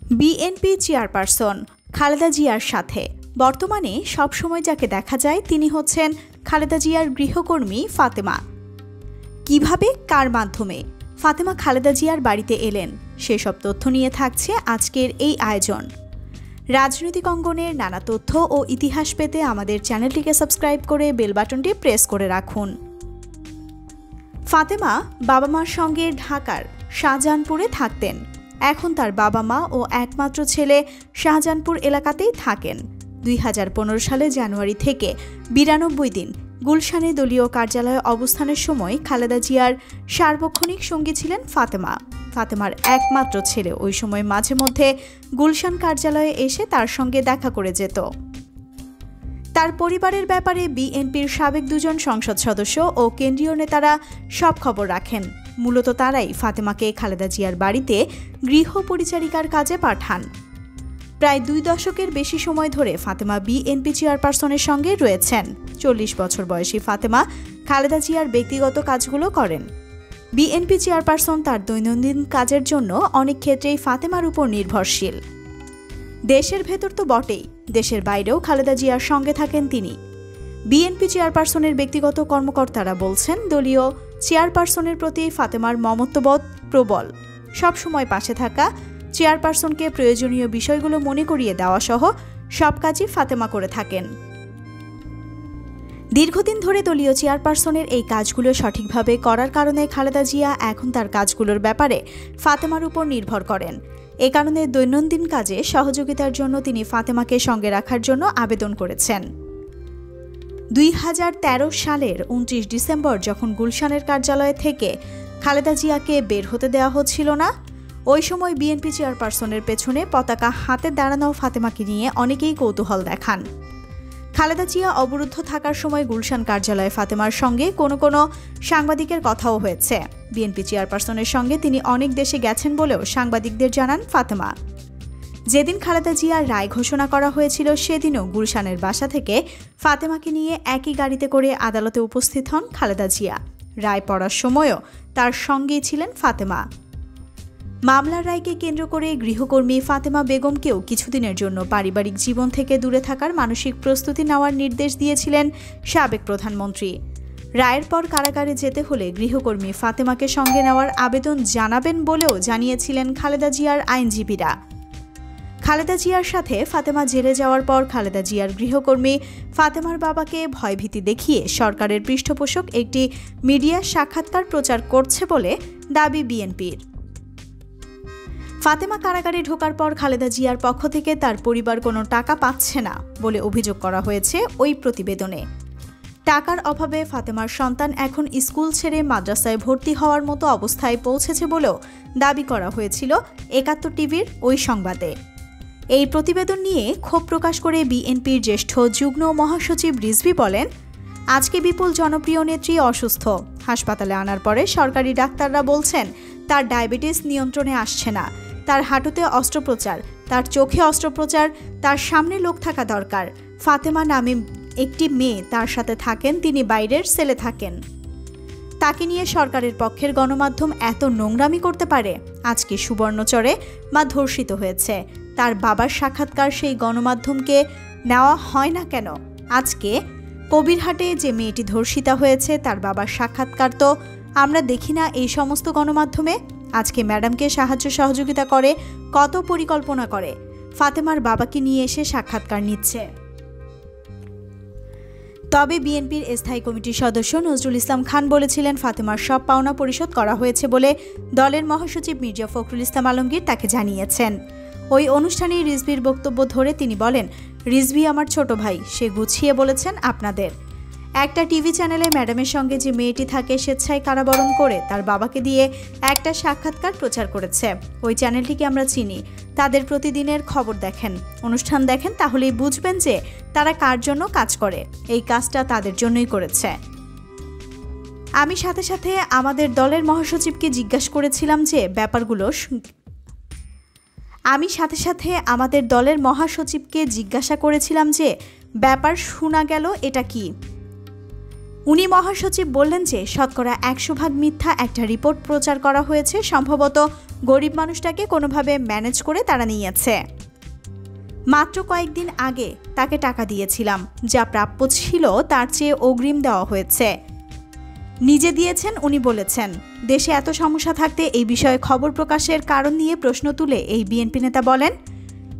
BNP chairperson Khaleda জিয়ার সাথে বর্তমানে সবসময় যাকে দেখা যায় তিনি হচ্ছেন খালেদা জিয়ার গৃহকর্মী ফাতেমা। কিভাবে, কার মাধ্যমে ফাতেমা খালেদা জিয়ার বাড়িতে এলেন সেসব তথ্য নিয়ে থাকছে আজকের এই আয়োজন। রাজনৈতিক অঙ্গনের নানা তথ্য ও ইতিহাস পেতে আমাদের চ্যানেলটিকে সাবস্ক্রাইব করে বেল বাটনটি প্রেস করে রাখুন। ফাতেমা বাবা মার সঙ্গে ঢাকার শাহজাহানপুরে থাকতেন। এখন তার বাবা মা ও একমাত্র ছেলে শাহজাহানপুর এলাকাতেই থাকেন। 2015 সালে জানুয়ারি থেকে 92 দিন গুলশানে দলীয় কার্যালয়ে অবস্থানের সময় খালেদা জিয়ার সার্বক্ষণিক সঙ্গী ছিলেন ফাতেমা। ফাতেমার একমাত্র ছেলে ওই সময় মাঝে মধ্যে গুলশান কার্যালয়ে এসে তার সঙ্গে দেখা করে যেত। তার পরিবারের ব্যাপারে বিএনপির সাবেক দুজন সংসদ সদস্য ও কেন্দ্রীয় নেতারা সব খবর রাখেন। মূলত তারাই ফাতেমাকে খালেদা জিয়ার বাড়িতে গৃহ পরিচারিকার কাজে পাঠান। প্রায় 2 দশকের বেশি সময় ধরে ফাতেমা বিএনপি চেয়ারপারসনের সঙ্গে রয়েছেন। 40 বছর বয়সী ফাতেমা খালেদা জিয়ার ব্যক্তিগত কাজগুলো করেন। বিএনপি চেয়ারপারসন তার দৈনন্দিন কাজের জন্য অনেক ক্ষেত্রেই ফাতেমার উপর নির্ভরশীল। দেশের ভেতর তো বটেই, দেশের বাইরেও খালেদা জিয়ার সঙ্গে থাকেন তিনি। বিএনপি চেয়ারপারসনের ব্যক্তিগত কর্মকর্তারা বলছেন, দলীয় চেয়ারপারসনের প্রতি ফাতেমার মমত্ববোধ প্রবল। সবসময় পাশে থাকা, চেয়ারপারসনকে প্রয়োজনীয় বিষয়গুলো মনে করিয়ে দেওয়া সহ সব কাজই ফাতেমা করে থাকেন। দীর্ঘদিন ধরে দলীয় চেয়ারপারসনের এই কাজগুলো সঠিকভাবে করার কারণে খালেদা জিয়া এখন তার কাজগুলোর ব্যাপারে ফাতেমার উপর নির্ভর করেন। এ কারণে দৈনন্দিন কাজে সহযোগিতার জন্য তিনি ফাতেমাকে সঙ্গে রাখার জন্য আবেদন করেছেন। 2013 সালের 29 ডিসেম্বর যখন গুলশানের কার্যালয় থেকে খালেদা জিয়াকে বের হতে দেওয়া হচ্ছিল না, ওই সময় বিএনপি চেয়ারপারসনের পেছনে পতাকা হাতে দাঁড়ানো ফাতেমাকে নিয়ে অনেকেই কৌতূহল দেখান। খালেদা জিয়া অবরুদ্ধ থাকার সময় গুলশান কার্যালয়ে ফাতেমার সঙ্গে কোনো সাংবাদিকের কথাও হয়েছে। বিএনপি চেয়ারপারসনের সঙ্গে তিনি অনেক দেশে গেছেন বলেও সাংবাদিকদের জানান ফাতেমা। যেদিন খালেদা জিয়ার রায় ঘোষণা করা হয়েছিল সেদিনও গুলশানের বাসা থেকে ফাতেমাকে নিয়ে একই গাড়িতে করে আদালতে উপস্থিত হন খালেদা জিয়া। রায় পড়ার সময়ও তার সঙ্গেই ছিলেন ফাতেমা। মামলার রায়কে কেন্দ্র করে গৃহকর্মী ফাতেমা বেগমকেও কিছুদিনের জন্য পারিবারিক জীবন থেকে দূরে থাকার মানসিক প্রস্তুতি নেওয়ার নির্দেশ দিয়েছিলেন সাবেক প্রধানমন্ত্রী। রায়ের পর কারাগারে যেতে হলে গৃহকর্মী ফাতেমাকে সঙ্গে নেওয়ার আবেদন জানাবেন বলেও জানিয়েছিলেন খালেদা জিয়ার আইনজীবীরা। খালেদা জিয়ার সাথে ফাতেমা জেলে যাওয়ার পর খালেদা জিয়ার গৃহকর্মী ফাতেমার বাবাকে ভয়ভীতি দেখিয়ে সরকারের পৃষ্ঠপোষক একটি মিডিয়া সাক্ষাৎকার প্রচার করছে বলে দাবি বিএনপির। ফাতেমা কারাগারে ঢোকার পর খালেদা জিয়ার পক্ষ থেকে তার পরিবার কোনো টাকা পাচ্ছে না বলে অভিযোগ করা হয়েছে ওই প্রতিবেদনে। টাকার অভাবে ফাতেমার সন্তান এখন স্কুল ছেড়ে মাদ্রাসায় ভর্তি হওয়ার মতো অবস্থায় পৌঁছেছে বলেও দাবি করা হয়েছিল 71 টিভির ওই সংবাদে। এই প্রতিবেদন নিয়ে ক্ষোভ প্রকাশ করে বিএনপির জ্যেষ্ঠ যুগ্ম মহাসচিব রিজভী বলেন, আজকে বিপুল জনপ্রিয় নেত্রী অসুস্থ। হাসপাতালে আনার পরে সরকারি ডাক্তাররা বলছেন তার ডায়াবেটিস নিয়ন্ত্রণে আসছে না, তার হাঁটুতে অস্ত্রোপচার, তার চোখে অস্ত্রোপচার, তার সামনে লোক থাকা দরকার। ফাতেমা নামে একটি মেয়ে তার সাথে থাকেন, তিনি বাইরের সেলে থাকেন। তাকে নিয়ে সরকারের পক্ষের গণমাধ্যম এত নোংরামি করতে পারে? আজকে সুবর্ণচরে মা ধর্ষিত হয়েছে, তার বাবার সাক্ষাৎকার সেই গণমাধ্যমকে নেওয়া হয় না কেন? আজকে কবিরহাটে যে মেয়েটি ধর্ষিতা হয়েছে তার বাবার সাক্ষাৎকার তো আমরা দেখি না এই সমস্ত গণমাধ্যমে। আজকে ম্যাডামকে সাহায্য সহযোগিতা করে, কত পরিকল্পনা করে ফাতেমার বাবাকে নিয়ে এসে সাক্ষাৎকার নিচ্ছে। তবে বিএনপির স্থায়ী কমিটির সদস্য নজরুল ইসলাম খান বলেছিলেন ফাতেমার সব পাওনা পরিশোধ করা হয়েছে বলে দলের মহাসচিব মির্জা ফখরুল ইসলাম আলমগীর তাকে জানিয়েছেন। ওই অনুষ্ঠানে রিজভির বক্তব্য ধরে তিনি বলেন, রিজভী আমার ছোট ভাই, সে গুছিয়ে বলেছেন আপনাদের। একটা টিভি চ্যানেলে ম্যাডামের সঙ্গে যে মেয়েটি থাকে স্বেচ্ছায় কারাবরণ করে তার বাবাকে দিয়ে একটা সাক্ষাৎকার প্রচার করেছে। ওই চ্যানেলটিকে আমরা চিনি, তাদের প্রতিদিনের খবর দেখেন, অনুষ্ঠান দেখেন, তাহলেই বুঝবেন যে তারা কার জন্য কাজ করে। এই কাজটা তাদের জন্যই করেছে। আমি সাথে সাথে আমাদের দলের মহাসচিবকে জিজ্ঞাসা করেছিলাম যে ব্যাপার শোনা গেল, এটা কি? উনি মহাসচিব বললেন যে শতকরা 100% মিথ্যা একটা রিপোর্ট প্রচার করা হয়েছে, সম্ভবত গরিব মানুষটাকে কোনোভাবে ম্যানেজ করে তারা নিয়েছে। মাত্র কয়েকদিন আগে তাকে টাকা দিয়েছিলাম, যা প্রাপ্য ছিল তার চেয়ে অগ্রিম দেওয়া হয়েছে। নিজে দিয়েছেন উনি বলেছেন। দেশে এত সমস্যা থাকতে এই বিষয়ে খবর প্রকাশের কারণ নিয়ে প্রশ্ন তুলে এই বিএনপি নেতা বলেন,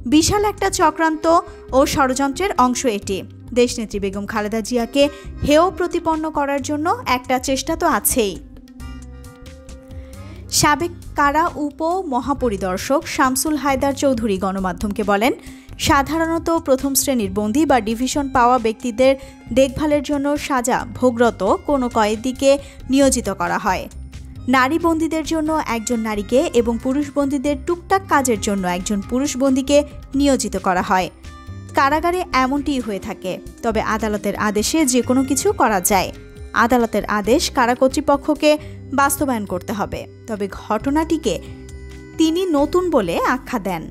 বিশাল একটা চক্রান্ত ও ষড়যন্ত্রের অংশ এটি। দেশনেত্রী বেগম খালেদা জিয়াকে হেয় প্রতিপন্ন করার জন্য একটা চেষ্টা তো আছেই। সাবেক কারা উপ মহাপরিদর্শক শামসুল হায়দার চৌধুরী গণমাধ্যমকে বলেন, সাধারণত প্রথম শ্রেণীর বন্দী বা ডিভিশন পাওয়া ব্যক্তিদের দেখভালের জন্য সাজা ভোগরত কোনো কয়েদিকে নিয়োজিত করা হয়। নারী বন্দীদের জন্য একজন নারীকে এবং পুরুষ বন্দীদের টুকটাক কাজের জন্য একজন পুরুষ বন্দীকে নিয়োজিত করা হয়। কারাগারে এমনটিই হয়ে থাকে। তবে আদালতের আদেশে যে কোনো কিছু করা যায়। আদালতের আদেশ কারা কর্তৃপক্ষকে বাস্তবায়ন করতে হবে। তবে ঘটনাটিকে তিনি নতুন বলে আখ্যা দেন।